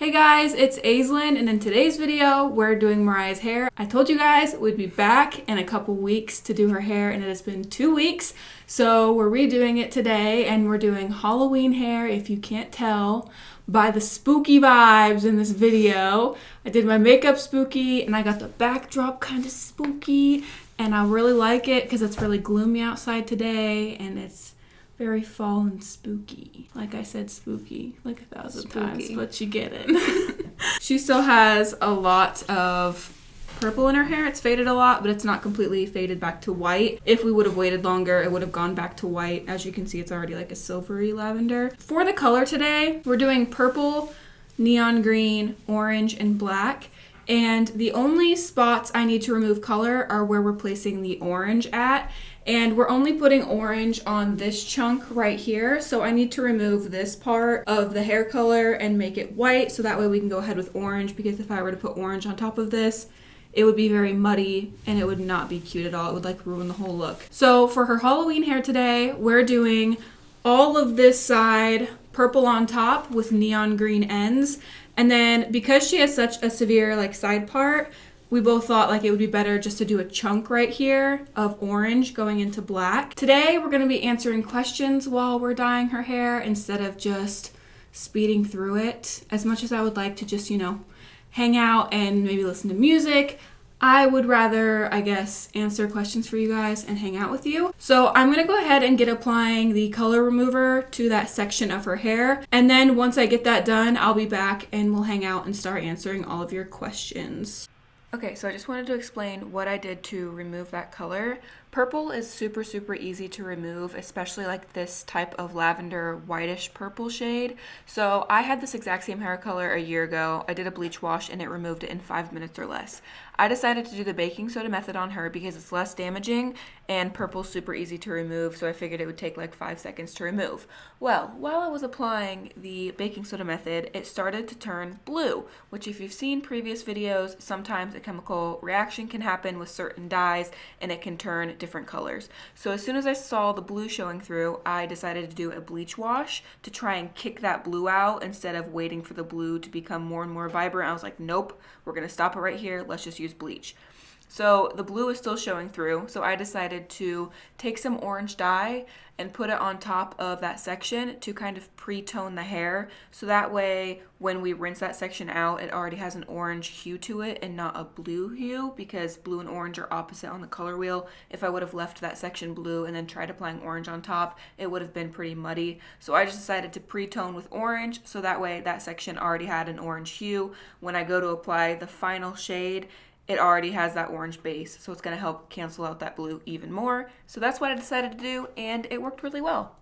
Hey guys, it's Aislinn, and in today's video, we're doing Mariah's hair. I told you guys we'd be back in a couple weeks to do her hair, and it has been 2 weeks. So we're redoing it today, and we're doing Halloween hair, if you can't tell by the spooky vibes in this video. I did my makeup spooky, and I got the backdrop kind of spooky, and I really like it because it's really gloomy outside today, and it's very fall and spooky. Like I said, spooky like 1,000 times, but you get it. She still has a lot of purple in her hair. It's faded a lot, but it's not completely faded back to white. If we would have waited longer, it would have gone back to white. As you can see, it's already like a silvery lavender. For the color today, we're doing purple, neon green, orange, and black. And the only spots I need to remove color are where we're placing the orange at. And we're only putting orange on this chunk right here. So I need to remove this part of the hair color and make it white. So that way we can go ahead with orange, because if I were to put orange on top of this, it would be very muddy and it would not be cute at all. It would like ruin the whole look. So for her Halloween hair today, we're doing all of this side purple on top with neon green ends. And then because she has such a severe like side part, we both thought like it would be better just to do a chunk right here of orange going into black. Today we're going to be answering questions while we're dyeing her hair instead of just speeding through it. As much as I would like to just, hang out and maybe listen to music, I would rather, I guess, answer questions for you guys and hang out with you. So I'm going to go ahead and get applying the color remover to that section of her hair. And then once I get that done, I'll be back and we'll hang out and start answering all of your questions. Okay, so I just wanted to explain what I did to remove that color. Purple is super, super easy to remove, especially like this type of lavender whitish purple shade. So I had this exact same hair color a year ago. I did a bleach wash and it removed it in 5 minutes or less. I decided to do the baking soda method on her because it's less damaging and purple's super easy to remove, so I figured it would take like 5 seconds to remove. Well, while I was applying the baking soda method, it started to turn blue, which if you've seen previous videos, sometimes a chemical reaction can happen with certain dyes and it can turn different colors. So as soon as I saw the blue showing through, I decided to do a bleach wash to try and kick that blue out instead of waiting for the blue to become more and more vibrant. I was like, nope, we're gonna stop it right here. Let's just use bleach. So the blue is still showing through, so I decided to take some orange dye and put it on top of that section to kind of pre-tone the hair, so that way when we rinse that section out, it already has an orange hue to it and not a blue hue, because blue and orange are opposite on the color wheel. If I would have left that section blue and then tried applying orange on top, it would have been pretty muddy. So I just decided to pre-tone with orange, so that way that section already had an orange hue. When I go to apply the final shade, it already has that orange base, so it's going to help cancel out that blue even more. So that's what I decided to do, and it worked really well.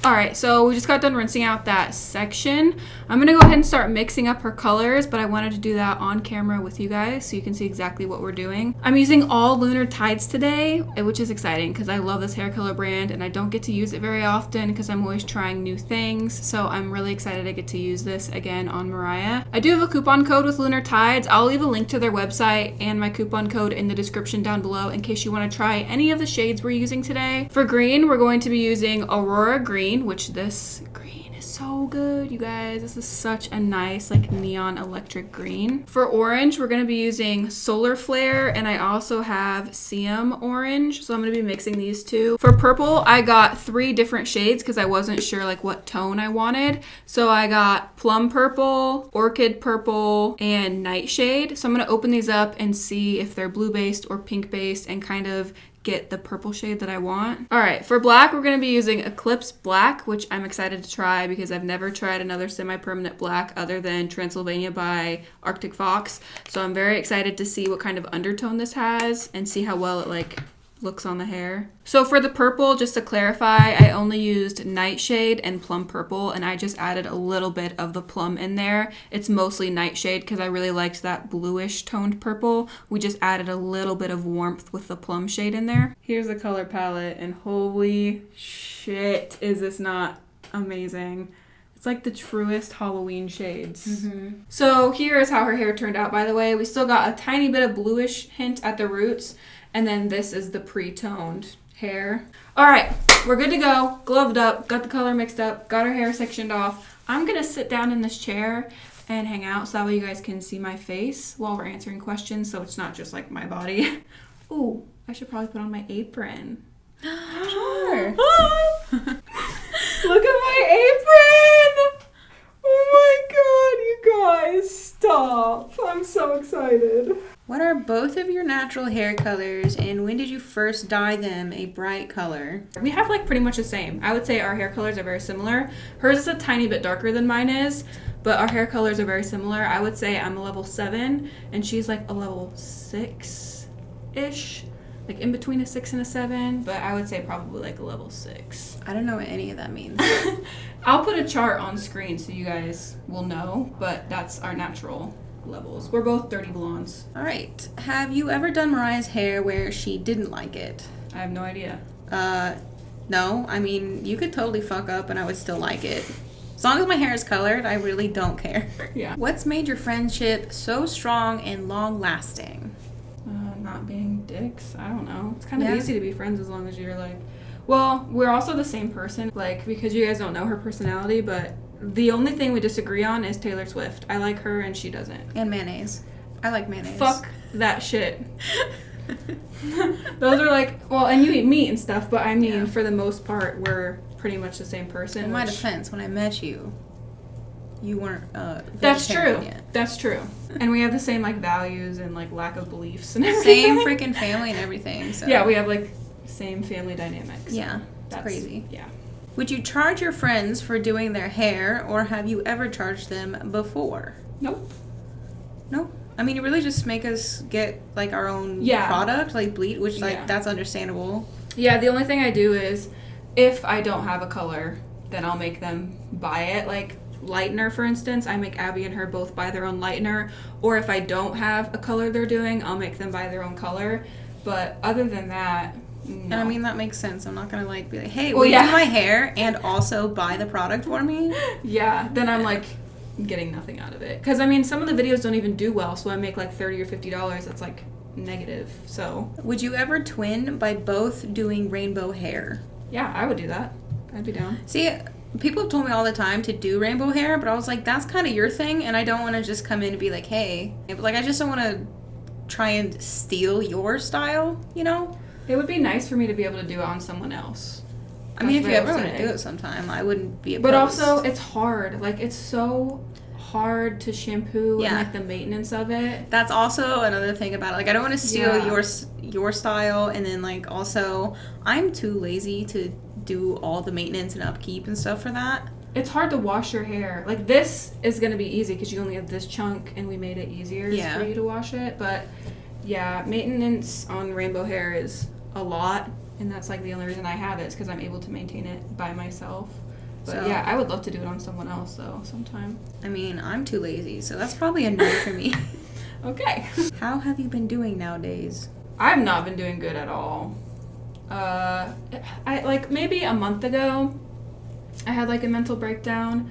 Alright, so we just got done rinsing out that section. I'm going to go ahead and start mixing up her colors, but I wanted to do that on camera with you guys so you can see exactly what we're doing. I'm using all Lunar Tides today, which is exciting because I love this hair color brand and I don't get to use it very often because I'm always trying new things. So I'm really excited to get to use this again on Mariah. I do have a coupon code with Lunar Tides. I'll leave a link to their website and my coupon code in the description down below in case you want to try any of the shades we're using today. For green, we're going to be using Aurora Green, which this green is so good, you guys. This is such a nice like neon electric green. For orange, we're going to be using Solar Flare, and I also have Siam Orange, so I'm going to be mixing these two. For purple, I got 3 different shades because I wasn't sure like what tone I wanted. So I got Plum Purple, Orchid Purple, and Nightshade. So I'm going to open these up and see if they're blue based or pink based and kind of get the purple shade that I want. All right, for black, we're going to be using Eclipse Black, which I'm excited to try because I've never tried another semi-permanent black other than Transylvania by Arctic Fox. So I'm very excited to see what kind of undertone this has and see how well it like looks on the hair. So for the purple, just to clarify, I only used Nightshade and Plum Purple, and I just added a little bit of the plum in there. It's mostly Nightshade because I really liked that bluish toned purple. We just added a little bit of warmth with the plum shade in there. Here's the color palette, and holy shit, is this not amazing? It's like the truest Halloween shades. So here is how her hair turned out, by the way. We still got a tiny bit of bluish hint at the roots, and then this is the pre-toned hair. All right, we're good to go. Gloved up, got the color mixed up, got her hair sectioned off. I'm gonna sit down in this chair and hang out so that way you guys can see my face while we're answering questions, so it's not just like my body. Ooh, I should probably put on my apron. Sure. Look at my apron! Oh my god, you guys, stop. I'm so excited. What are both of your natural hair colors, and when did you first dye them a bright color? We have like pretty much the same. I would say our hair colors are very similar. Hers is a tiny bit darker than mine is, but our hair colors are very similar. I would say I'm a level 7 and she's like a level 6-ish. Like in between a 6 and a 7, but I would say probably like a level 6. I don't know what any of that means. I'll put a chart on screen so you guys will know, but that's our natural levels. We're both dirty blondes. All right. Have you ever done Mariah's hair where she didn't like it? I have no idea. No. I mean, you could totally fuck up and I would still like it. As long as my hair is colored, I really don't care. Yeah. What's made your friendship so strong and long-lasting? Not being dicks. I don't know. It's kind of easy to be friends as long as you're like... Well, we're also the same person, like, because you guys don't know her personality, but the only thing we disagree on is Taylor Swift. I like her and she doesn't. And mayonnaise. I like mayonnaise. Fuck that shit. Those are like... Well, and you eat meat and stuff, but I mean, for the most part, we're pretty much the same person. In my defense, when I met you, you weren't That's true. Yet. That's true. And we have the same like values and like lack of beliefs and everything. Same freaking family and everything. So. Yeah, we have like same family dynamics. Yeah, that's crazy. Yeah. Would you charge your friends for doing their hair, or have you ever charged them before? Nope. Nope. I mean, you really just make us get like our own product, like bleach, which like that's understandable. Yeah, the only thing I do is if I don't have a color, then I'll make them buy it. Like lightener, for instance, I make Abby and her both buy their own lightener, or if I don't have a color they're doing, I'll make them buy their own color. But other than that, no. And I mean, that makes sense. I'm not gonna like be like, hey, will you do my hair and also buy the product for me? Yeah, then I'm like getting nothing out of it, because I mean, some of the videos don't even do well, so I make like $30 or $50. That's like negative. So would you ever twin by both doing rainbow hair? Yeah, I would do that. I'd be down. See, people have told me all the time to do rainbow hair, but I was like, that's kind of your thing, and I don't want to just come in and be like, hey. But like, I just don't want to try and steal your style, you know? It would be nice for me to be able to do it on someone else. I mean, if you ever want to do it sometime, I wouldn't be opposed. But also, it's hard. Like, it's so hard to shampoo and like the maintenance of it. That's also another thing about it. Like, I don't want to steal your style, and then like also, I'm too lazy to do all the maintenance and upkeep and stuff for that. It's hard to wash your hair. Like, this is going to be easy because you only have this chunk and we made it easier for you to wash it. But yeah, maintenance on rainbow hair is a lot, and that's like the only reason I have it is because I'm able to maintain it by myself. But yeah, I would love to do it on someone else though sometime. I mean, I'm too lazy, so that's probably a no for me. Okay. How have you been doing nowadays? I've not been doing good at all. I like maybe a month ago I had like a mental breakdown,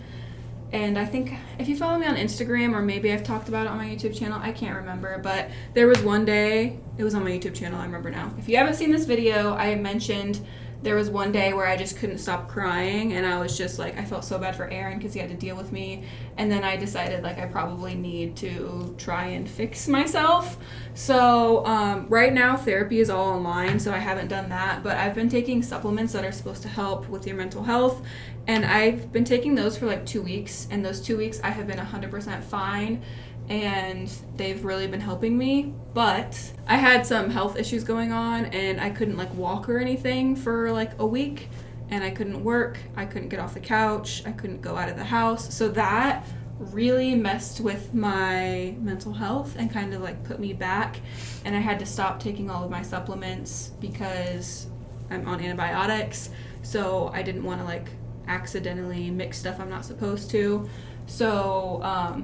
and I think if you follow me on Instagram, or maybe I've talked about it on my YouTube channel, I can't remember, but there was one day, it was on my YouTube channel, I remember now. If you haven't seen this video, I mentioned there was one day where I just couldn't stop crying, and I was just like, I felt so bad for Aaron because he had to deal with me, and then I decided like I probably need to try and fix myself. So right now therapy is all online, so I haven't done that, but I've been taking supplements that are supposed to help with your mental health, and I've been taking those for like 2 weeks, and those 2 weeks I have been 100% fine, and they've really been helping me. But I had some health issues going on, and I couldn't like walk or anything for like a week, and I couldn't work, I couldn't get off the couch, I couldn't go out of the house, so that really messed with my mental health and kind of like put me back, and I had to stop taking all of my supplements because I'm on antibiotics, so I didn't want to like accidentally mix stuff I'm not supposed to. So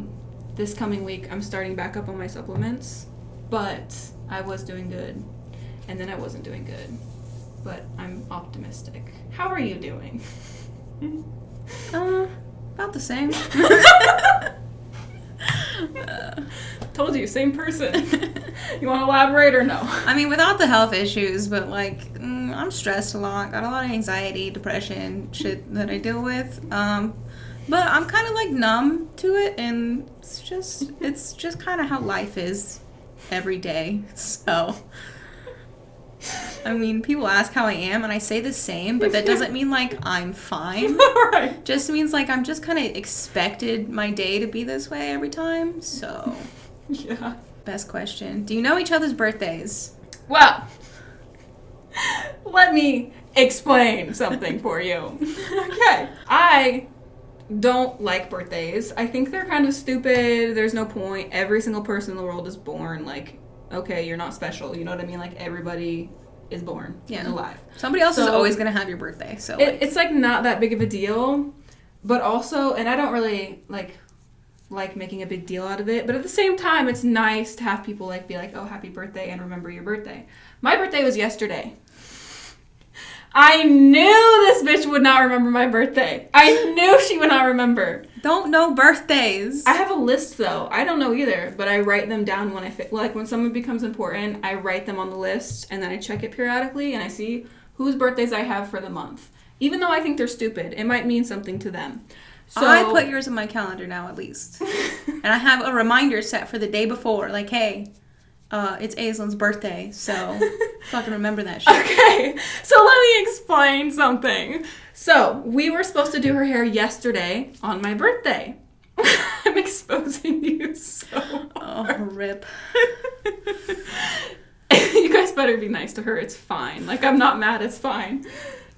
this coming week I'm starting back up on my supplements, but I was doing good, and then I wasn't doing good, but I'm optimistic. How are you doing? About the same. Told you, same person. You want to elaborate or no? I mean, without the health issues, but like, I'm stressed a lot. Got a lot of anxiety, depression, shit that I deal with. But I'm kind of like numb to it, and it's just kind of how life is every day. So, I mean, people ask how I am, and I say the same, but that doesn't mean like I'm fine. Right. Just means like I'm just kind of expected my day to be this way every time. So, Yeah. best question: do you know each other's birthdays? Well, let me explain something for you. Okay. I don't like birthdays. I think they're kind of stupid. There's no point. Every single person in the world is born. Like, okay, you're not special. You know what I mean? Like, everybody is born and alive. Somebody else is always going to have your birthday. So it's like not that big of a deal. But also, and I don't really like making a big deal out of it. But at the same time, it's nice to have people like be like, oh, happy birthday, and remember your birthday. My birthday was yesterday. I knew this bitch would not remember my birthday. I knew she would not remember. Don't know birthdays. I have a list though. I don't know either, but I write them down when like when someone becomes important, I write them on the list and then I check it periodically and I see whose birthdays I have for the month. Even though I think they're stupid, it might mean something to them. So I put yours in my calendar now at least. And I have a reminder set for the day before, like, hey, it's Aislinn's birthday, so fucking remember that shit. Okay, so let me explain something. So, we were supposed to do her hair yesterday on my birthday. I'm exposing you so hard. Oh, rip. You guys better be nice to her, it's fine. Like, I'm not mad, it's fine.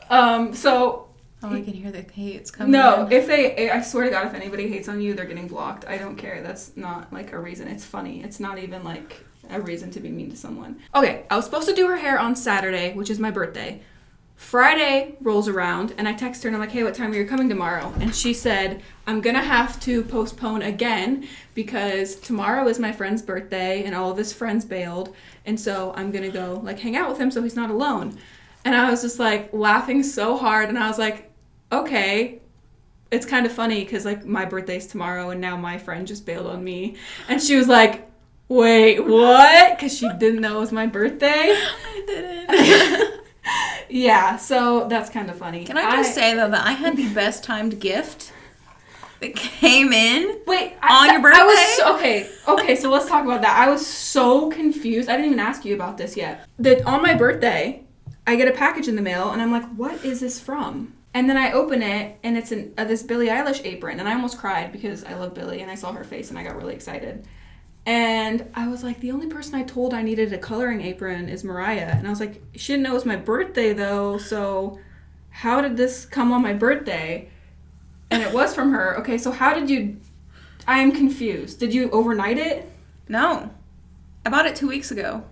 So... Oh, I can hear the hate's coming. No, I swear to God, if anybody hates on you, they're getting blocked. I don't care. That's not, like, a reason. It's funny. It's not even, like, a reason to be mean to someone. Okay, I was supposed to do her hair on Saturday, which is my birthday. Friday rolls around, and I text her, and I'm like, hey, what time are you coming tomorrow? And she said, I'm gonna have to postpone again, because tomorrow is my friend's birthday, and all of his friends bailed, and so I'm gonna go, like, hang out with him so he's not alone. And I was just, like, laughing so hard, and I was like, okay, it's kind of funny because, like, my birthday's tomorrow and now my friend just bailed on me. And she was like, wait, what? Because she didn't know it was my birthday. I didn't. Yeah, so that's kind of funny. Can I just say, though, that I had the best timed gift that came in on your birthday? Okay, so let's talk about that. I was so confused. I didn't even ask you about this yet. That on my birthday, I get a package in the mail, and I'm like, what is this from? And then I open it, and it's this Billie Eilish apron, and I almost cried because I love Billie, and I saw her face, and I got really excited. And I was like, the only person I told I needed a coloring apron is MARIAH. And I was like, she didn't know it was my birthday, though, so how did this come on my birthday? And it was from her. Okay, so how did you... I am confused. Did you overnight it? No. I bought it 2 weeks ago.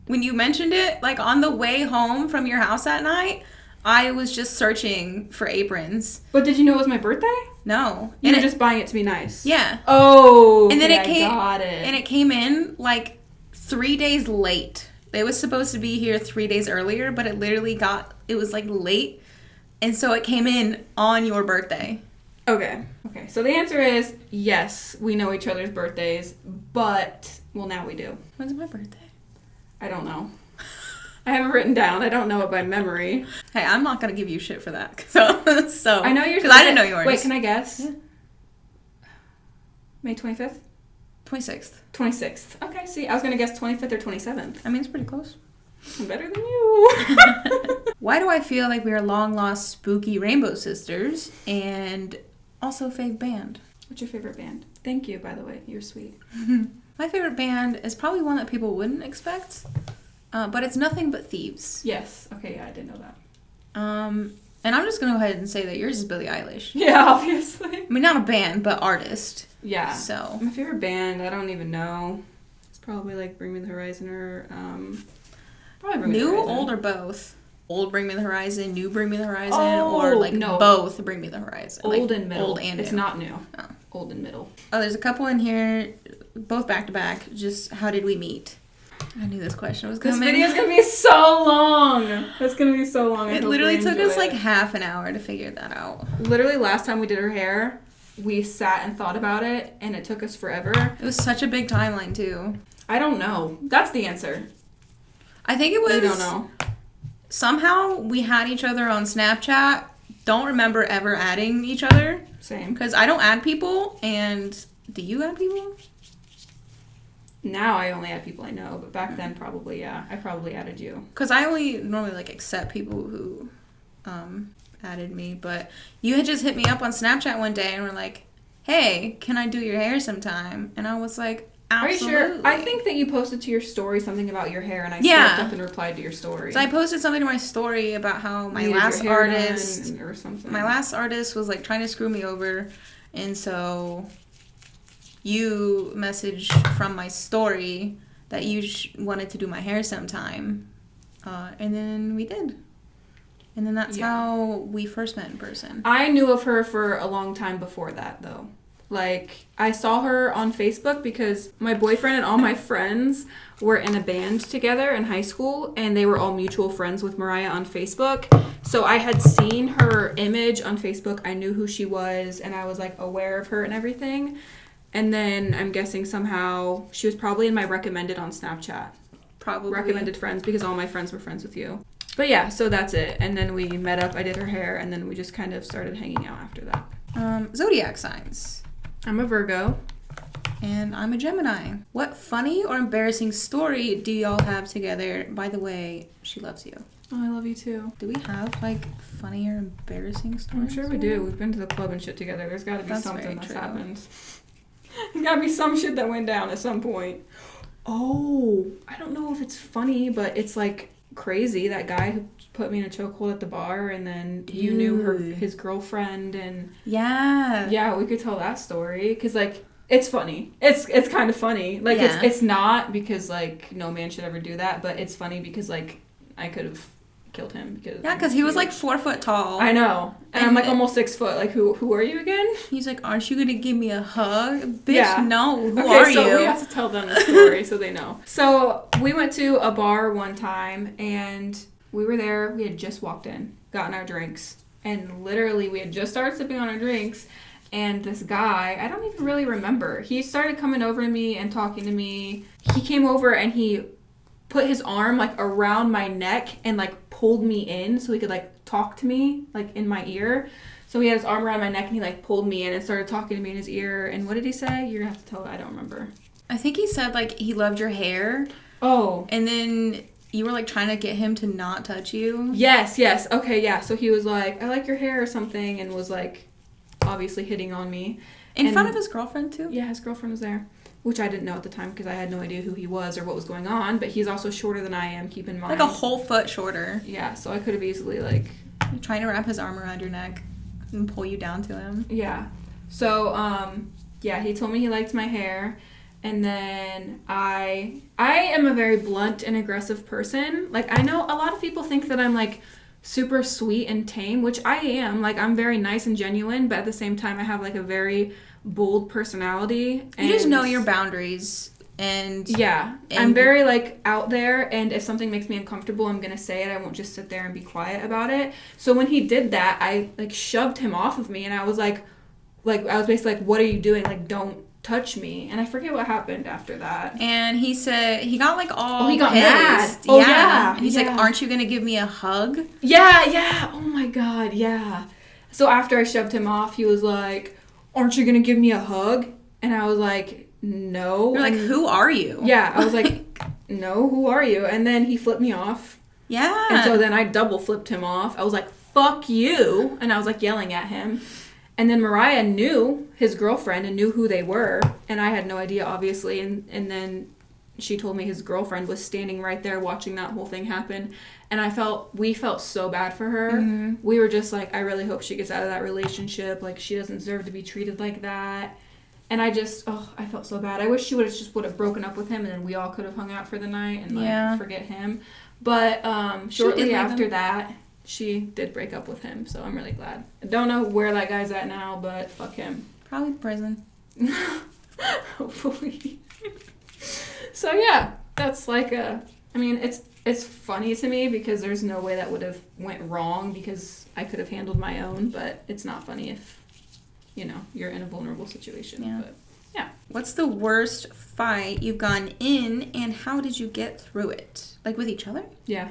When you mentioned it, like, on the way home from your house that night... I was just searching for aprons. But did you know it was my birthday? No. You were just buying it to be nice? Yeah. Oh, and then I got it. And it came in, like, 3 days late. It was supposed to be here 3 days earlier, but it was, like, late. And so it came in on your birthday. Okay. So the answer is, yes, we know each other's birthdays, but, well, now we do. When's my birthday? I don't know. I have it written down. I don't know it by memory. Hey, I'm not going to give you shit for that. So I know yours. Because I didn't know yours. Wait, can I guess? Yeah. May 25th? 26th. 26th. Okay, see, I was going to guess 25th or 27th. I mean, it's pretty close. I'm better than you. Why do I feel like we are long-lost spooky rainbow sisters and also fave band? What's your favorite band? Thank you, by the way. You're sweet. My favorite band is probably one that people wouldn't expect. But it's nothing but Thieves. Yes. Okay, yeah, I didn't know that. And I'm just going to go ahead and say that yours is Billie Eilish. Yeah, obviously. I mean, not a band, but artist. Yeah. So. My favorite band, I don't even know. It's probably like Bring Me the Horizon or, probably Bring Me the Horizon. New, old, or both? Old Bring Me the Horizon, new Bring Me the Horizon, or like both Bring Me the Horizon? Old like, and middle. Old and it's new. not new. Oh. Old and middle. Oh, there's a couple in here, both back to back. Just how did we meet? I knew this question was coming. This video's gonna be so long. It's gonna be so long. It literally took us like half an hour to figure that out. Literally, last time we did her hair, we sat and thought about it, and it took us forever. It was such a big timeline, too. I don't know. That's the answer. I think it was... I don't know. Somehow we had each other on Snapchat. Don't remember ever adding each other. Same. Because I don't add people, and do you add people? Now I only add people I know, but back then probably, yeah. I probably added you. Because I only normally, like, accept people who added me. But you had just hit me up on Snapchat one day and were like, hey, can I do your hair sometime? And I was like, absolutely. Are you sure? I think that you posted to your story something about your hair, and I stepped up and replied to your story. So I posted something to my story about how my last artist or something. My last artist was, like, trying to screw me over, and so you messaged from my story that you wanted to do my hair sometime, and then we did. And then that's how we first met in person. I knew of her for a long time before that, though. Like, I saw her on Facebook because my boyfriend and all my friends were in a band together in high school, and they were all mutual friends with MARIAH on Facebook. So I had seen her image on Facebook. I knew who she was, and I was, like, aware of her and everything. And then I'm guessing somehow she was probably in my recommended on Snapchat. Probably. Recommended friends, because all my friends were friends with you. But yeah, so that's it. And then we met up, I did her hair, and then we just kind of started hanging out after that. Zodiac Signs. I'm a Virgo. And I'm a Gemini. What funny or embarrassing story do y'all have together? By the way, she loves you. Oh, I love you too. Do we have, like, funny or embarrassing stories? I'm sure we do. We've been to the club and shit together. There's got to be something that's happened. There's got to be some shit that went down at some point. Oh, I don't know if it's funny, but it's, like, crazy. That guy who put me in a chokehold at the bar, and then you knew his girlfriend, and yeah, we could tell that story because, like, it's funny. It's kind of funny. Like, it's not because, like, no man should ever do that, but it's funny because, like, I could have killed him because he was, like, 4 foot tall. I know, and I'm, like, almost 6 foot. Like, who are you again? He's like, aren't you gonna give me a hug? Bitch, no. Who are you? So we have to tell them the story so they know. So we went to a bar one time, and we were there. We had just walked in, gotten our drinks, and literally we had just started sipping on our drinks, and this guy, I don't even really remember, he started coming over to me and talking to me. He came over and he put his arm, like, around my neck and, like, pulled me in so he could, like, talk to me, like, in my ear. So he had his arm around my neck and he, like, pulled me in and started talking to me in his ear. And what did he say? You're gonna have to tell it. I don't remember. I think he said, like, he loved your hair. Oh. And then you were, like, trying to get him to not touch you. Yes. Okay, yeah. So he was like, I like your hair or something, and was, like, obviously hitting on me. In front of his girlfriend, too? Yeah, his girlfriend was there. Which I didn't know at the time because I had no idea who he was or what was going on. But he's also shorter than I am, keep in mind. Like a whole foot shorter. Yeah, so I could have easily, like... Trying to wrap his arm around your neck and pull you down to him. Yeah. So, yeah, he told me he liked my hair. And then I am a very blunt and aggressive person. Like, I know a lot of people think that I'm, like, super sweet and tame, which I am. Like, I'm very nice and genuine, but at the same time, I have, like, a very bold personality. You just know your boundaries. And I'm very, like, out there, and if something makes me uncomfortable, I'm gonna say it. I won't just sit there and be quiet about it. So when he did that, I, like, shoved him off of me, and I was I was basically like, what are you doing? Like, don't touch me. And I forget what happened after that. And he said, he got, like, all he got pissed. mad. Oh, yeah. And he's like, aren't you gonna give me a hug? Yeah. Oh, my God, yeah. So after I shoved him off, he was like, aren't you gonna give me a hug? And I was like, no. You're like, who are you? Yeah, I was like, no, who are you? And then he flipped me off. Yeah. And so then I double flipped him off. I was like, fuck you. And I was, like, yelling at him. And then MARIAH knew his girlfriend and knew who they were. And I had no idea, obviously. And then she told me his girlfriend was standing right there watching that whole thing happen. And we felt so bad for her. Mm-hmm. We were just like, I really hope she gets out of that relationship. Like, she doesn't deserve to be treated like that. And I felt so bad. I wish she would have broken up with him, and then we all could have hung out for the night and, like, forget him. But shortly after that, she did break up with him, so I'm really glad. I don't know where that guy's at now, but fuck him. Probably prison. Hopefully. So yeah, that's like it's funny to me because there's no way that would have went wrong because I could have handled my own, but it's not funny if, you know, you're in a vulnerable situation. Yeah. But yeah. What's the worst fight you've gone in, and how did you get through it? Like, with each other? Yeah.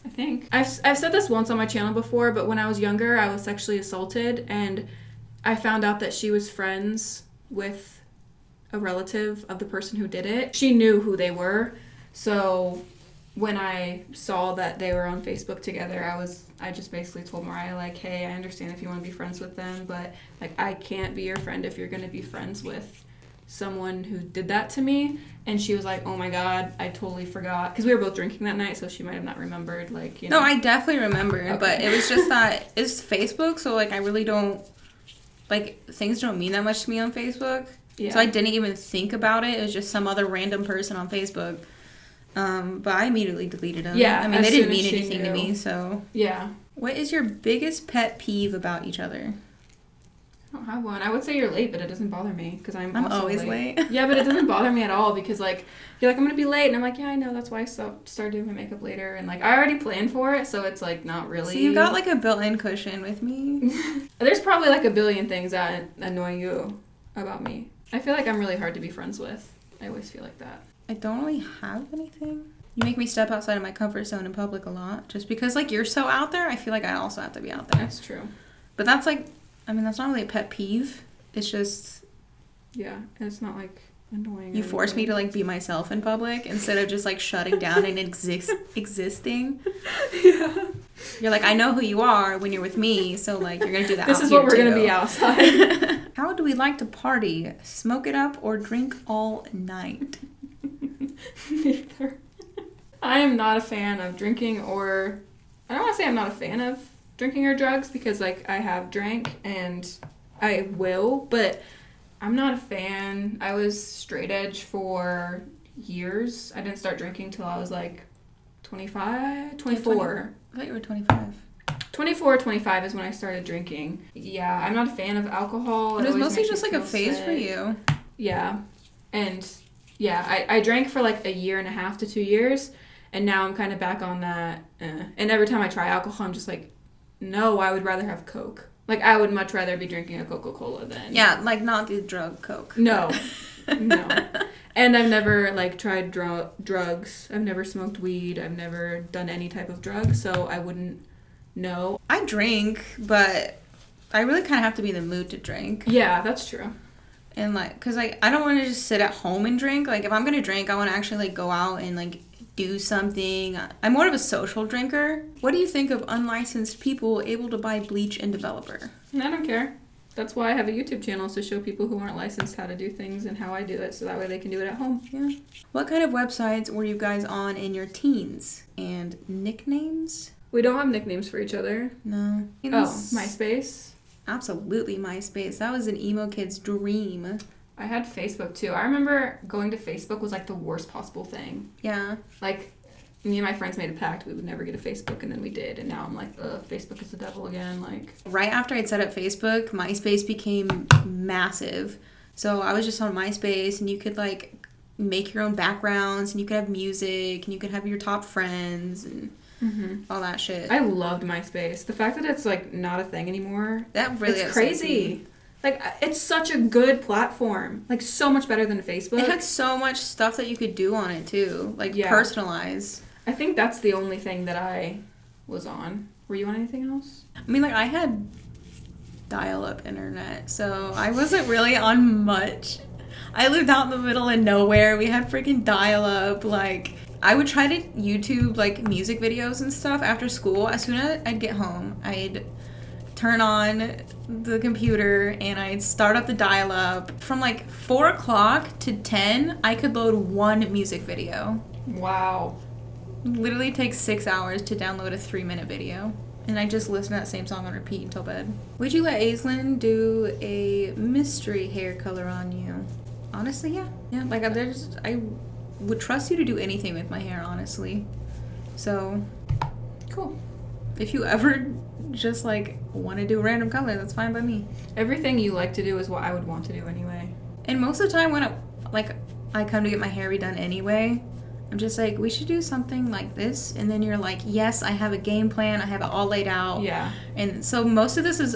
I think. I've said this once on my channel before, but when I was younger, I was sexually assaulted, and I found out that she was friends with a relative of the person who did it. She knew who they were, so when I saw that they were on Facebook together, I just basically told Mariah, like, hey, I understand if you want to be friends with them, but, like, I can't be your friend if you're going to be friends with someone who did that to me. And she was like, oh my god, I totally forgot, because we were both drinking that night, so she might have not remembered, like, you know. No, I definitely remember, okay. But it was just that it's Facebook, so, like, I really don't, like, things don't mean that much to me on Facebook. Yeah. So I didn't even think about it. It was just some other random person on Facebook. But I immediately deleted them. Yeah, I mean, they didn't mean anything to me, so. Yeah. What is your biggest pet peeve about each other? I don't have one. I would say you're late, but it doesn't bother me because I'm also always late. Yeah, but it doesn't bother me at all because, like, you're like, I'm going to be late. And I'm like, yeah, I know. That's why I started doing my makeup later. And, like, I already planned for it, so it's, like, not really. So you got, like, a built-in cushion with me? There's probably, like, a billion things that annoy you about me. I feel like I'm really hard to be friends with. I always feel like that. I don't really have anything. You make me step outside of my comfort zone in public a lot. Just because, like, you're so out there, I feel like I also have to be out there. That's true. But that's, like, I mean, that's not really a pet peeve. It's just... Yeah, it's not, like, annoying. You force me to, like, be myself in public instead of just, like, shutting down and existing. Yeah. You're like, I know who you are when you're with me, so, like, you're going to do that. This is what we're going to be outside. How do we like to party? Smoke it up or drink all night? Neither. I am not a fan of drinking or... I don't want to say I'm not a fan of drinking or drugs because, like, I have drank and I will, but I'm not a fan. I was straight edge for years. I didn't start drinking till I was, like, 25, 24. I thought you were 25. 24, 25 is when I started drinking. Yeah, I'm not a fan of alcohol. It was mostly just, like, a phase for you. Yeah. And, yeah, I drank for, like, a year and a half to 2 years, and now I'm kind of back on that. And every time I try alcohol, I'm just like, no, I would rather have Coke. Like, I would much rather be drinking a Coca-Cola than... Yeah, like, not the drug Coke. No. No. And I've never, like, tried drugs. I've never smoked weed. I've never done any type of drug, so I wouldn't know. I drink, but I really kind of have to be in the mood to drink. Yeah, that's true. And, like, because, like, I don't want to just sit at home and drink. Like, if I'm going to drink, I want to actually, like, go out and, like, do something. I'm more of a social drinker. What do you think of unlicensed people able to buy bleach and developer? I don't care. That's why I have a YouTube channel, to show people who aren't licensed how to do things and how I do it, so that way they can do it at home. Yeah. What kind of websites were you guys on in your teens? And nicknames? We don't have nicknames for each other. No. Oh, MySpace? Absolutely MySpace. That was an emo kid's dream. I had Facebook too. I remember going to Facebook was like the worst possible thing. Yeah. Like, me and my friends made a pact we would never get a Facebook, and then we did, and now I'm like, Facebook is the devil again. Like, right after I'd set up Facebook, MySpace became massive. So I was just on MySpace, and you could, like, make your own backgrounds, and you could have music, and you could have your top friends, and all that shit. I loved MySpace. The fact that it's, like, not a thing anymore, that really it's crazy. Like, it's such a good platform. Like, so much better than Facebook. It had so much stuff that you could do on it, too. Like, personalize. I think that's the only thing that I was on. Were you on anything else? I mean, like, I had dial-up internet, so I wasn't really on much. I lived out in the middle of nowhere. We had freaking dial-up. Like, I would try to YouTube, like, music videos and stuff after school. As soon as I'd get home, I'd turn on the computer and I'd start up the dial-up. From, like, 4 o'clock to 10, I could load one music video. Wow. Literally takes 6 hours to download a 3-minute video. And I just listen to that same song on repeat until bed. Would you let Aislinn do a mystery hair color on you? Honestly, yeah. Yeah, like, I would trust you to do anything with my hair, honestly. So, cool. If you ever just, like, want to do a random color, that's fine by me. Everything you like to do is what I would want to do anyway. And most of the time when I come to get my hair redone anyway, I'm just like, we should do something like this. And then you're like, yes, I have a game plan. I have it all laid out. Yeah. And so most of this is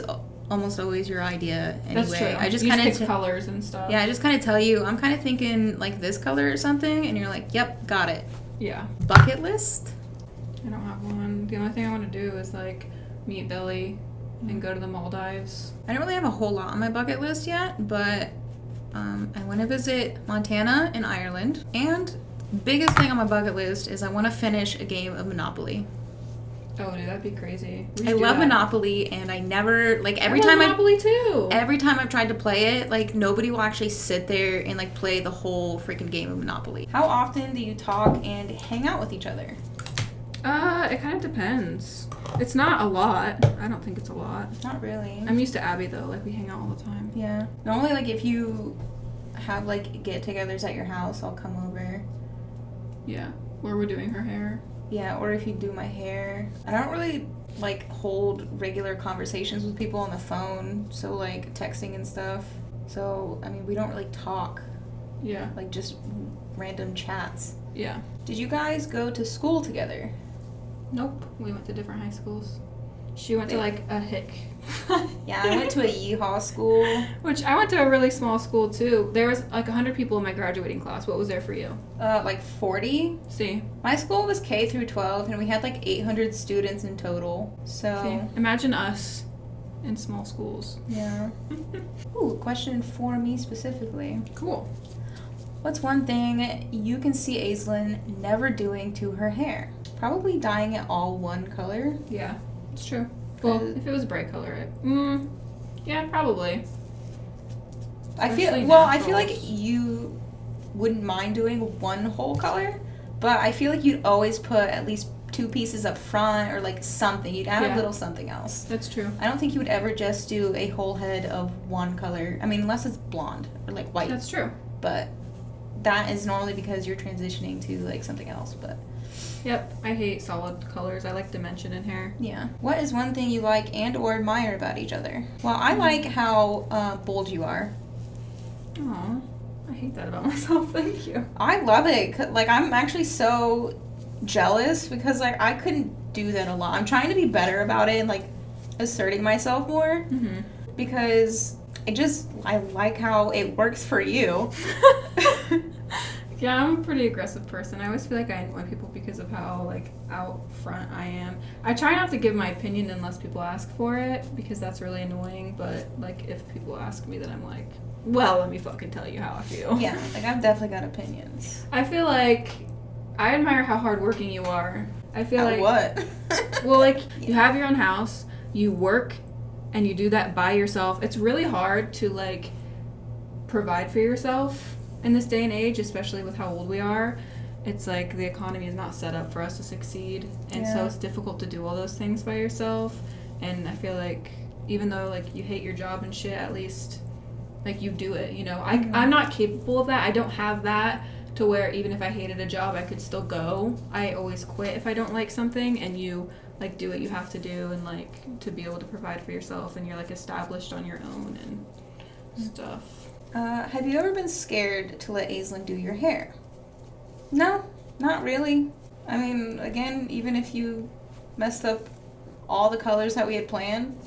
almost always your idea anyway. That's true. I just kind of pick colors and stuff. Yeah, I just kind of tell you, I'm kind of thinking like this color or something. And you're like, yep, got it. Yeah. Bucket list? I don't have one. The only thing I want to do is like meet Billy and go to the Maldives. I don't really have a whole lot on my bucket list yet, but I want to visit Montana and Ireland. And biggest thing on my bucket list is I want to finish a game of Monopoly. Oh, dude, that'd be crazy. I love Monopoly, and I never, like, every time Monopoly too. Every time I've tried to play it, like, nobody will actually sit there and, like, play the whole freaking game of Monopoly. How often do you talk and hang out with each other? It kind of depends. It's not a lot. I don't think it's a lot. Not really. I'm used to Abby, though. Like, we hang out all the time. Yeah. Normally, like, if you have, like, get-togethers at your house, I'll come over. Yeah. Or we're doing her hair. Yeah, or if you do my hair. I don't really, like, hold regular conversations with people on the phone. So, like, texting and stuff. So, I mean, we don't really talk. Yeah. Like, just random chats. Yeah. Did you guys go to school together? Nope. We went to different high schools. She went to, like, a hick. Yeah, I went to a yeehaw school. Which, I went to a really small school, too. There was, like, 100 people in my graduating class. What was there for you? Like 40. See? My school was K through 12, and we had, like, 800 students in total. So... See? Imagine us in small schools. Yeah. Ooh, question for me specifically. Cool. What's one thing you can see Aislinn never doing to her hair? Probably dyeing it all one color. Yeah, it's true. Well, if it was bright color, yeah, probably. I feel like you wouldn't mind doing one whole color, but I feel like you'd always put at least 2 pieces up front or like something. You'd add a little something else. That's true. I don't think you would ever just do a whole head of one color. I mean, unless it's blonde or like white. That's true. But that is normally because you're transitioning to like something else, but... Yep, I hate solid colors. I like dimension in hair. Yeah. What is one thing you like and or admire about each other? Well, I like how bold you are. Aw, I hate that about myself. Thank you. I love it. Like, I'm actually so jealous because like I couldn't do that a lot. I'm trying to be better about it and like asserting myself more because I like how it works for you. Yeah, I'm a pretty aggressive person. I always feel like I annoy people because of how, like, out front I am. I try not to give my opinion unless people ask for it, because that's really annoying, but, like, if people ask me, then I'm like, well, let me fucking tell you how I feel. Yeah, like, I've definitely got opinions. I feel like I admire how hardworking you are. I feel like... what? Well, like, you have your own house, you work, and you do that by yourself. It's really hard to, like, provide for yourself in this day and age, especially with how old we are. It's like the economy is not set up for us to succeed, and so it's difficult to do all those things by yourself. And I feel like even though like you hate your job and shit, at least like you do it, you know. I'm not capable of that. I don't have that to where even if I hated a job I could still go. I always quit if I don't like something, and you like do what you have to do and like to be able to provide for yourself, and you're like established on your own and stuff. Have you ever been scared to let Aislinn do your hair? No, not really. I mean, again, even if you messed up all the colors that we had planned,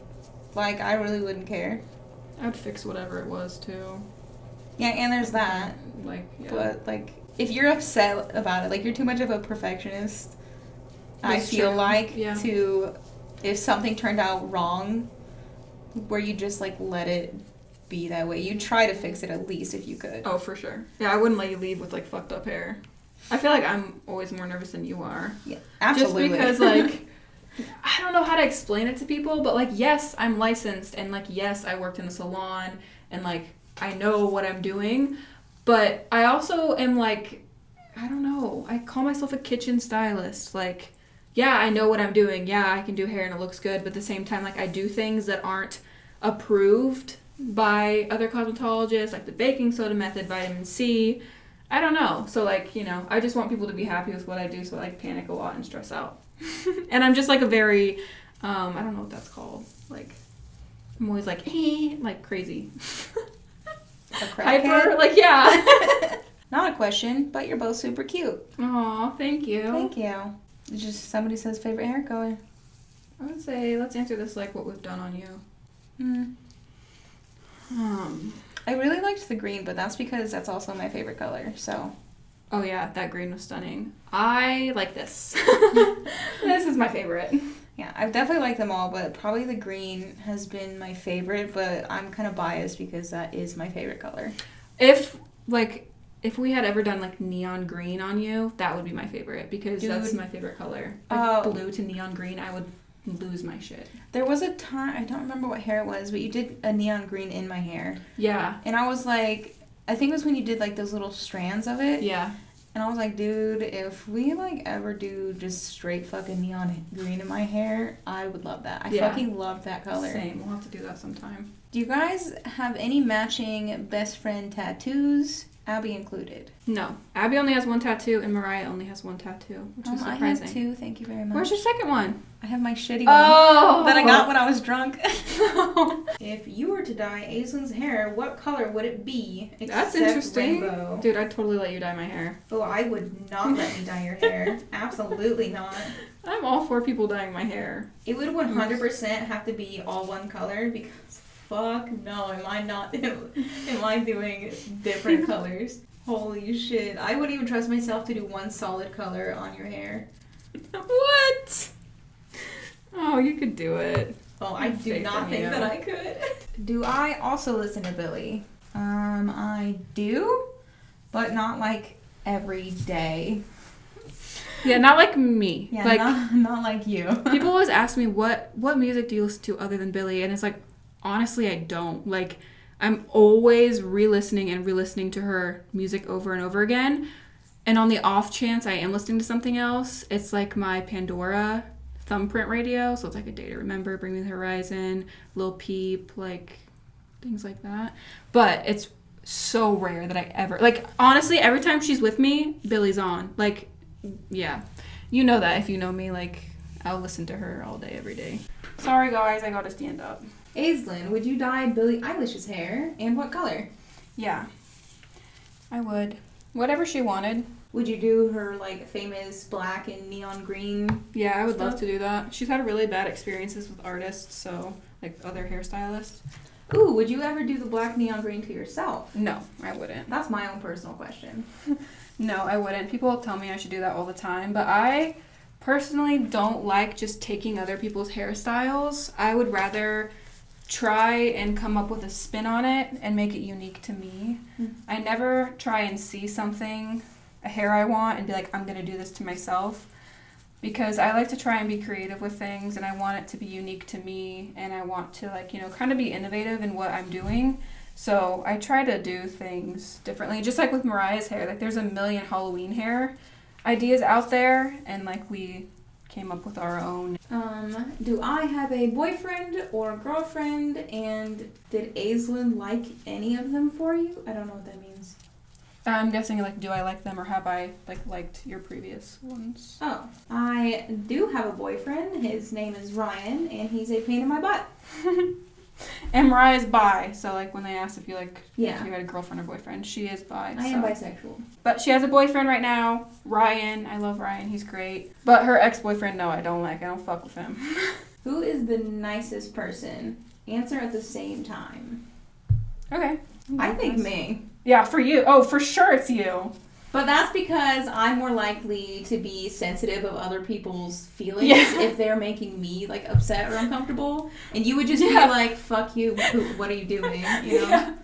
like, I really wouldn't care. I'd fix whatever it was, too. Yeah, and there's that. Like, yeah. But, like, if you're upset about it, like, you're too much of a perfectionist, That's I feel true. like, Yeah. to, if something turned out wrong, where you just, like, let it be that way. You try to fix it at least if you could. Oh, for sure. Yeah, I wouldn't let you leave with like fucked up hair. I feel like I'm always more nervous than you are. Yeah, absolutely. Just because like I don't know how to explain it to people, but like yes, I'm licensed, and like yes, I worked in a salon, and like I know what I'm doing, but I also am like, I don't know, I call myself a kitchen stylist. Like, yeah, I know what I'm doing. Yeah, I can do hair and it looks good, but at the same time, like I do things that aren't approved by other cosmetologists, like the baking soda method, vitamin C. I don't know. So, like, you know, I just want people to be happy with what I do, so I like panic a lot and stress out. And I'm just like a very, I don't know what that's called. Like, I'm always like, like crazy. Hyper, like, yeah. Not a question, but you're both super cute. Aw, thank you. Thank you. It's just somebody says favorite hair color. I would say, let's answer this like what we've done on you. I really liked the green, but that's because that's also my favorite color, so. Oh yeah, that green was stunning. I like this. This is my favorite. Yeah, I've definitely liked them all, but probably the green has been my favorite, but I'm kind of biased because that is my favorite color. If we had ever done like neon green on you, that would be my favorite because that's my favorite color. Like blue to neon green, I would lose my shit. There was a time, I don't remember what hair it was, but you did a neon green in my hair. Yeah. And I was like, I think it was when you did like those little strands of it. Yeah. And I was like, dude, if we like ever do just straight fucking neon green in my hair, I would love that. I fucking love that color. Same. We'll have to do that sometime. Do you guys have any matching best friend tattoos? Abby included. No. Abby only has one tattoo and Mariah only has one tattoo, which is surprising. I have two, thank you very much. Where's your second one? I have my shitty one that I got when I was drunk. If you were to dye Aislinn's hair, what color would it be? That's interesting. Rainbow? Dude, I'd totally let you dye my hair. Oh, I would not let you dye your hair. Absolutely not. I'm all for people dyeing my hair. It would 100% have to be all one color because fuck no, am I doing different colors? Holy shit. I wouldn't even trust myself to do one solid color on your hair. What? Oh, you could do it. Oh, I do not think that I could. Do I also listen to Billy? I do, but not like every day. Yeah, not like me. Yeah, like, not like you. People always ask me, what music do you listen to other than Billy? And it's like, honestly, I don't. Like, I'm always re-listening to her music over and over again. And on the off chance I am listening to something else, it's like my Pandora thumbprint radio. So it's like A Day to Remember, Bring Me the Horizon, Lil Peep, like things like that. But it's so rare that I ever, like, honestly, every time she's with me, Billy's on. Like, yeah. You know that if you know me, like, I'll listen to her all day, every day. Sorry, guys, I gotta stand up. Aislinn, would you dye Billie Eilish's hair? And what color? Yeah, I would. Whatever she wanted. Would you do her, like, famous black and neon green? Yeah, I would love to do that. She's had really bad experiences with artists, so, like, other hairstylists. Ooh, would you ever do the black neon green to yourself? No, I wouldn't. That's my own personal question. No, I wouldn't. People tell me I should do that all the time, but I personally don't like just taking other people's hairstyles. I would rather try and come up with a spin on it and make it unique to me. I never try and see something, a hair I want, and be like, I'm going to do this to myself. Because I like to try and be creative with things, and I want it to be unique to me, and I want to, like, you know, kind of be innovative in what I'm doing. So I try to do things differently. Just like with Mariah's hair, like, there's a million Halloween hair ideas out there, and, like, we came up with our own. Do I have a boyfriend or girlfriend, and did Aislinn like any of them for you? I don't know what that means. I'm guessing, like, do I like them, or have I, like, liked your previous ones? Oh, I do have a boyfriend. His name is Ryan, and he's a pain in my butt. And Mariah's bi, so, like, when they asked if you, like, yeah, if you had a girlfriend or boyfriend, she is bi. I am bisexual. But she has a boyfriend right now, Ryan. I love Ryan. He's great. But her ex-boyfriend, no, I don't like. I don't fuck with him. Who is the nicest person? Answer at the same time. Okay. I think me. Yeah, for you. Oh, for sure it's you. But that's because I'm more likely to be sensitive of other people's feelings if they're making me, like, upset or uncomfortable. And you would just be like, fuck you, what are you doing? You know? Yeah.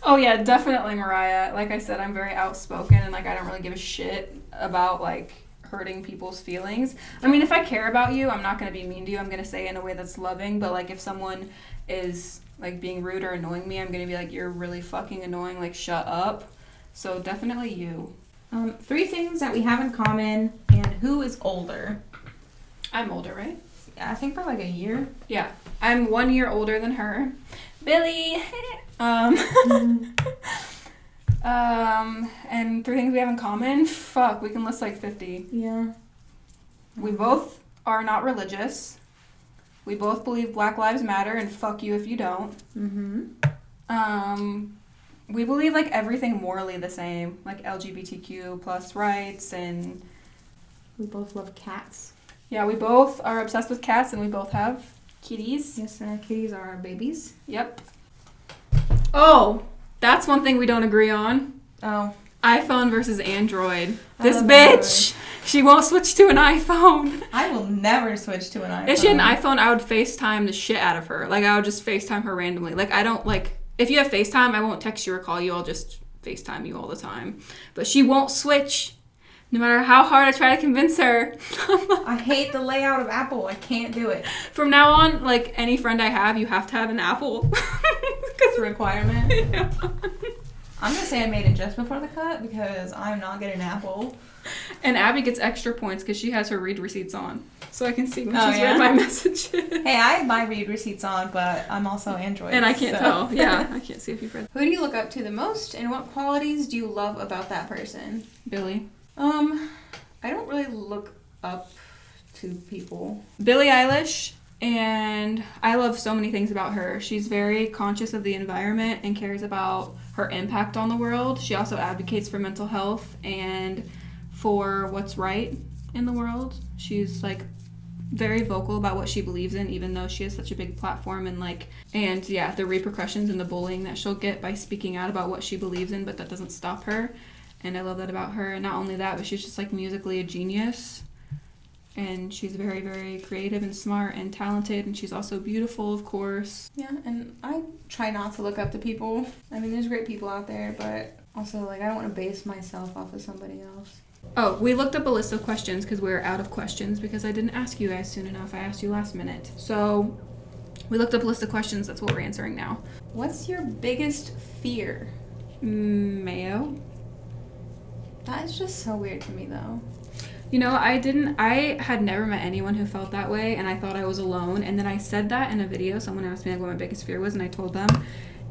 Oh, yeah, definitely Mariah. Like I said, I'm very outspoken, and, like, I don't really give a shit about, like, hurting people's feelings. I mean, if I care about you, I'm not going to be mean to you. I'm going to say it in a way that's loving. But, like, if someone is, like, being rude or annoying me, I'm going to be like, you're really fucking annoying. Like, shut up. So definitely you. 3 things that we have in common, and who is older? I'm older, right? Yeah, I think by like a year. Yeah. I'm 1 year older than her. Billy! And 3 things we have in common? Fuck, we can list like 50. Yeah. We both are not religious. We both believe Black Lives Matter, and fuck you if you don't. We believe, like, everything morally the same, like LGBTQ plus rights, and we both love cats. Yeah, we both are obsessed with cats, and we both have kitties. Yes, kitties are our babies. Yep. Oh, that's one thing we don't agree on. Oh. iPhone versus Android. This bitch! She won't switch to an iPhone. I will never switch to an iPhone. If she had an iPhone, I would FaceTime the shit out of her. Like, I would just FaceTime her randomly. Like, I don't, like... If you have FaceTime, I won't text you or call you. I'll just FaceTime you all the time. But she won't switch. No matter how hard I try to convince her. I hate the layout of Apple. I can't do it. From now on, like, any friend I have, you have to have an Apple. It's a requirement. Yeah. I'm going to say I made it just before the cut because I'm not getting an Apple. And Abby gets extra points because she has her read receipts on. So I can see when she's read my messages. Hey, I have my read receipts on, but I'm also Android. And I can't tell. Yeah, I can't see if you've read. Who do you look up to the most, and what qualities do you love about that person? Billie. I don't really look up to people. Billie Eilish, and I love so many things about her. She's very conscious of the environment and cares about her impact on the world. She also advocates for mental health and for what's right in the world. She's like very vocal about what she believes in, even though she has such a big platform, and the repercussions and the bullying that she'll get by speaking out about what she believes in, but that doesn't stop her. And I love that about her. And not only that, but she's just like musically a genius. And she's very, very creative and smart and talented. And she's also beautiful, of course. Yeah, and I try not to look up to people. I mean, there's great people out there, but also, like, I don't want to base myself off of somebody else. Oh, we looked up a list of questions because we're out of questions because I didn't ask you guys soon enough. I asked you last minute. So we looked up a list of questions. That's what we're answering now. What's your biggest fear? Mayo. That is just so weird to me, though. You know, I had never met anyone who felt that way, and I thought I was alone. And then I said that in a video. Someone asked me like what my biggest fear was, and I told them.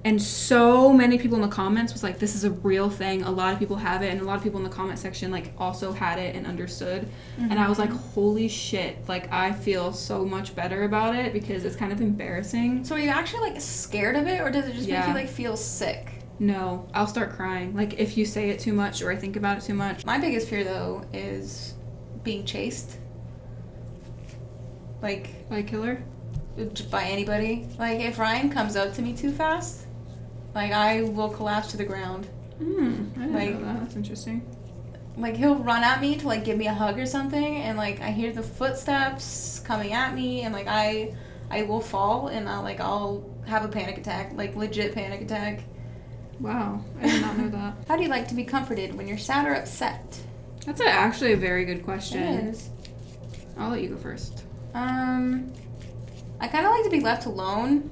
And so many people in the comments was like, this is a real thing. A lot of people have it, and a lot of people in the comment section like also had it and understood. Mm-hmm. And I was like, holy shit. Like, I feel so much better about it because it's kind of embarrassing. So are you actually like scared of it, or does it just make you like feel sick? No, I'll start crying. Like, if you say it too much or I think about it too much. My biggest fear, though, is being chased. Like... By a killer? By anybody. Like, if Ryan comes up to me too fast, like, I will collapse to the ground. I didn't know that. That's interesting. Like, he'll run at me to, like, give me a hug or something, and, like, I hear the footsteps coming at me, and, like, I will fall, and I'll have a panic attack. Like, legit panic attack. Wow, I did not know that. How do you like to be comforted when you're sad or upset? That's actually a very good question. It is. I'll let you go first. I kind of like to be left alone,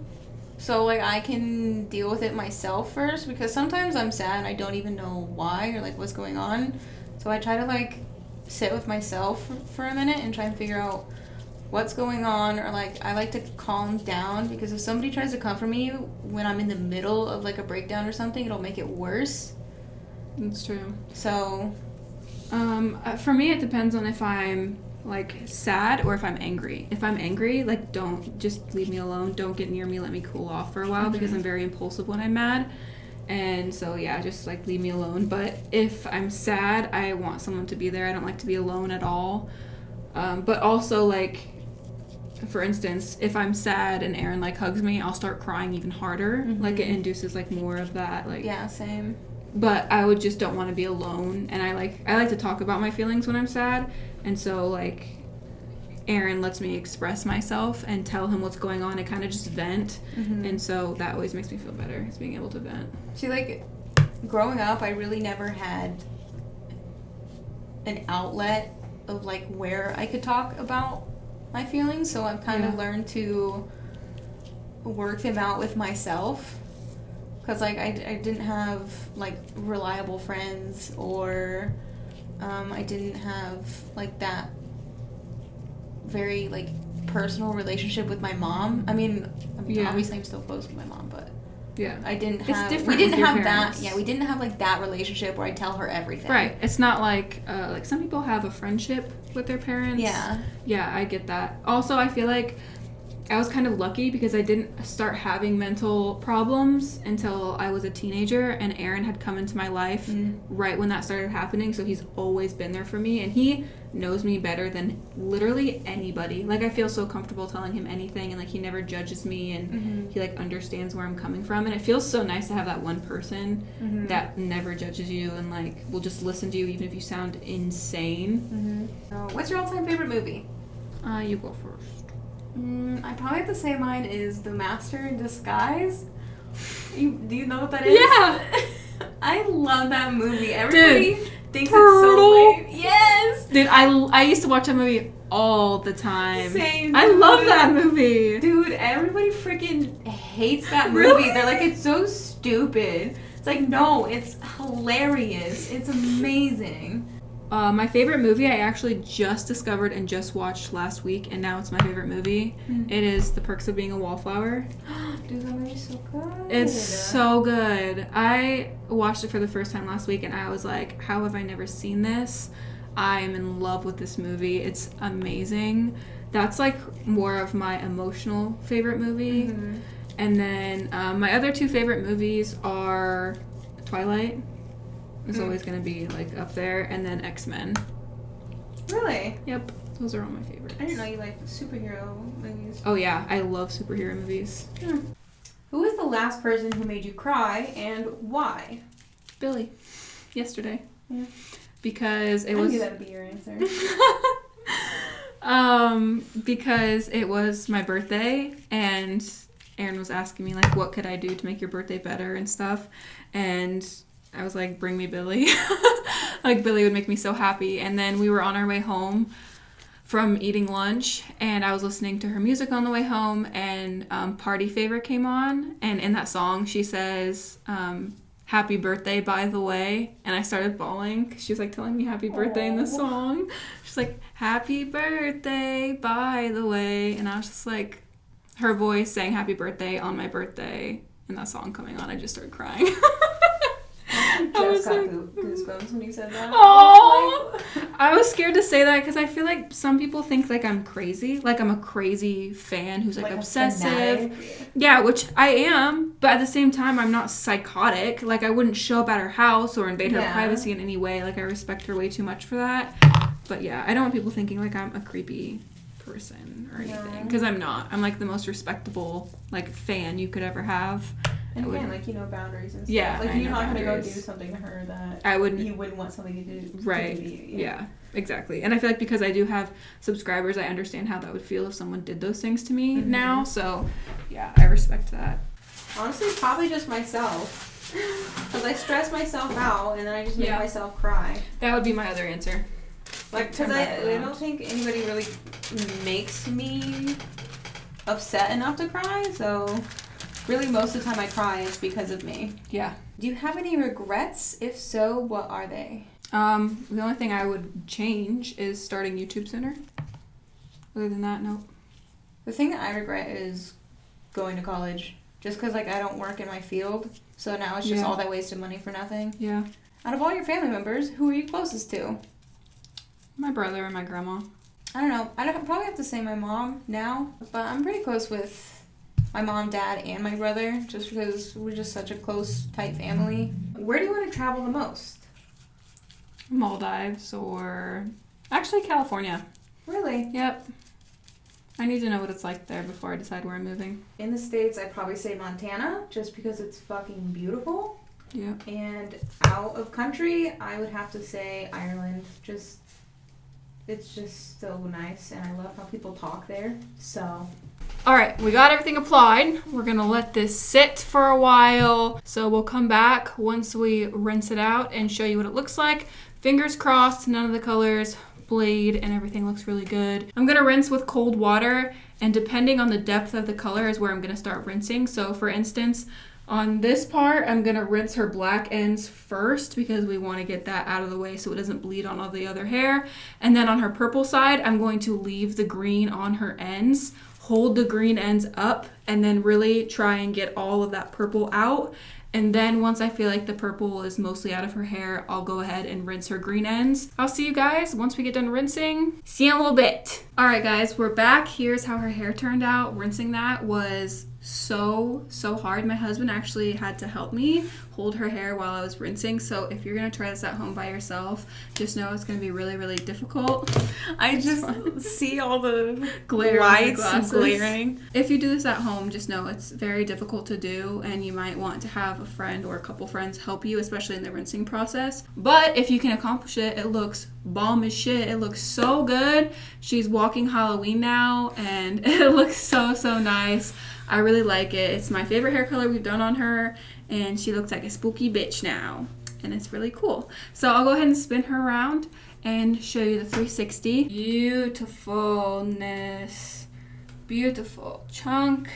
so like I can deal with it myself first, because sometimes I'm sad and I don't even know why or like what's going on. So I try to like sit with myself for a minute and try and figure out what's going on, or like I like to calm down, because if somebody tries to comfort me when I'm in the middle of like a breakdown or something, it'll make it worse. That's true. So for me it depends on if I'm like sad or if I'm angry. If I'm angry, like, don't, just leave me alone, don't get near me, let me cool off for a while, because I'm very impulsive when I'm mad. And so yeah, just like leave me alone. But if I'm sad, I want someone to be there. I don't like to be alone at all. But also, like, for instance, if I'm sad and Aaron like hugs me, I'll start crying even harder. Like, it induces like more of that, like, yeah, same. But I would just don't want to be alone, and I like to talk about my feelings when I'm sad, and so like Aaron lets me express myself and tell him what's going on and kind of just vent, and so that always makes me feel better, is being able to vent. See, like, growing up, I really never had an outlet of like where I could talk about my feelings, so I've kind of learned to work them out with myself, because like I didn't have like reliable friends, or I didn't have like that very like personal relationship with my mom. I mean, obviously I'm still close with my mom, but I didn't have. It's different. We didn't have that. Yeah, we didn't have like that relationship where I tell her everything. Right. It's not like some people have a friendship with their parents. Yeah. Yeah, I get that. Also, I feel like I was kind of lucky because I didn't start having mental problems until I was a teenager, and Aaron had come into my life right when that started happening, so he's always been there for me, and he knows me better than literally anybody. Like, I feel so comfortable telling him anything, and like he never judges me, and he like understands where I'm coming from, and it feels so nice to have that one person that never judges you and like will just listen to you even if you sound insane. What's your all-time favorite movie? You go first. I probably have to say mine is The Master in Disguise. Do you know what that is? Yeah! I love that movie. Everybody thinks it's so lame. Yes! Dude, I used to watch that movie all the time. Same. I love that movie. Dude, everybody freaking hates that movie. Really? They're like, it's so stupid. It's like, no, it's hilarious. It's amazing. My favorite movie I actually just discovered and just watched last week, and now it's my favorite movie. It is The Perks of Being a Wallflower. Dude, that movie's so good. It's so good. I watched it for the first time last week, and I was like, how have I never seen this? I am in love with this movie. It's amazing. That's like more of my emotional favorite movie. And then my other two favorite movies are Twilight. It's always going to be like up there, and then X-Men. Really? Yep, those are all my favorites. I didn't know you liked superhero movies. Oh yeah, I love superhero movies. Who was the last person who made you cry and why? Billy, yesterday. Yeah. Because it I was. knew that would be your answer. Because it was my birthday, and Aaron was asking me like, what could I do to make your birthday better and stuff, and I was like, bring me Billy. Like, Billy would make me so happy. And then we were on our way home from eating lunch, and I was listening to her music on the way home, and Party Favor came on, and in that song she says, happy birthday, by the way, and I started bawling because she was like telling me happy birthday in the song. She's like, happy birthday, by the way, and I was just like, her voice saying happy birthday on my birthday, and that song coming on, I just started crying. I just got goosebumps when you said that. Oh, I was scared to say that because I feel like some people think like I'm crazy, like I'm a crazy fan who's like obsessive. Yeah, which I am, but at the same time, I'm not psychotic. Like, I wouldn't show up at her house or invade her privacy in any way. Like, I respect her way too much for that. But yeah, I don't want people thinking like I'm a creepy person or anything, because I'm not. I'm like the most respectable like fan you could ever have. And again, like, you know, boundaries and stuff. Yeah, like, you're not going to go do something to her that you wouldn't want somebody to do. Right. To do to you. Yeah, exactly. And I feel like because I do have subscribers, I understand how that would feel if someone did those things to me now. So, yeah, I respect that. Honestly, probably just myself. Because I stress myself out, and then I just make myself cry. That would be my other answer. Like, because I don't think anybody really makes me upset enough to cry, so... Really, most of the time I cry is because of me. Yeah. Do you have any regrets? If so, what are they? The only thing I would change is starting YouTube sooner. Other than that, no. The thing that I regret is going to college. Just because, like, I don't work in my field. So now it's just all that wasted money for nothing. Yeah. Out of all your family members, who are you closest to? My brother and my grandma. I don't know. I'd probably have to say my mom now. But I'm pretty close with... my mom, dad, and my brother, just because we're just such a close, tight family. Where do you want to travel the most? Maldives or... Actually, California. Really? Yep. I need to know what it's like there before I decide where I'm moving. In the States, I'd probably say Montana, just because it's fucking beautiful. Yeah. And out of country, I would have to say Ireland. It's just so nice, and I love how people talk there, so... Alright, we got everything applied. We're going to let this sit for a while. So we'll come back once we rinse it out and show you what it looks like. Fingers crossed, none of the colors bleed and everything looks really good. I'm going to rinse with cold water, and depending on the depth of the color is where I'm going to start rinsing. So for instance, on this part, I'm going to rinse her black ends first because we want to get that out of the way so it doesn't bleed on all the other hair. And then on her purple side, I'm going to leave the green on her ends, hold the green ends up and then really try and get all of that purple out. And then once I feel like the purple is mostly out of her hair, I'll go ahead and rinse her green ends. I'll see you guys once we get done rinsing. See you in a little bit. All right, guys, we're back. Here's how her hair turned out. Rinsing that was so hard. My husband actually had to help me hold her hair while I was rinsing. So if you're gonna try this at home by yourself, just know it's gonna be really difficult. I just see all the glare lights glaring. If you do this at home, just know it's very difficult to do, and you might want to have a friend or a couple friends help you, especially in the rinsing process. But if you can accomplish it, it looks bomb as shit. It looks so good. She's walking Halloween now, and it looks so nice. I really like it. It's my favorite hair color we've done on her, and she looks like a spooky bitch now, and it's really cool. So I'll go ahead and spin her around and show you the 360. Beautifulness. Beautiful chunk.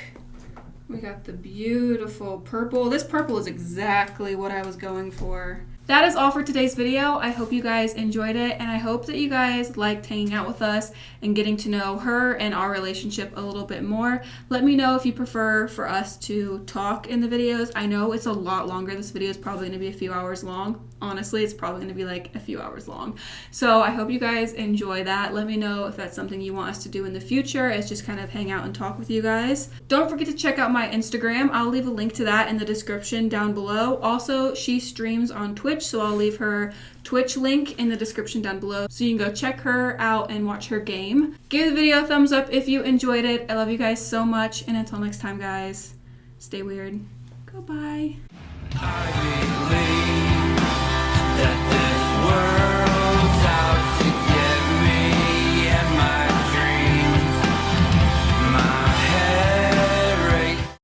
We got the beautiful purple. This purple is exactly what I was going for. That is all for today's video. I hope you guys enjoyed it, and I hope that you guys liked hanging out with us and getting to know her and our relationship a little bit more. Let me know if you prefer for us to talk in the videos. I know it's a lot longer. This video is probably going to be a few hours long. Honestly, it's probably going to be like a few hours long. So I hope you guys enjoy that. Let me know if that's something you want us to do in the future. It's just kind of hang out and talk with you guys. Don't forget to check out my Instagram. I'll leave a link to that in the description down below. Also, she streams on Twitch, so I'll leave her Twitch link in the description down below so you can go check her out and watch her game. Give the video a thumbs up if you enjoyed it. I love you guys so much, and until next time, guys, stay weird. Goodbye.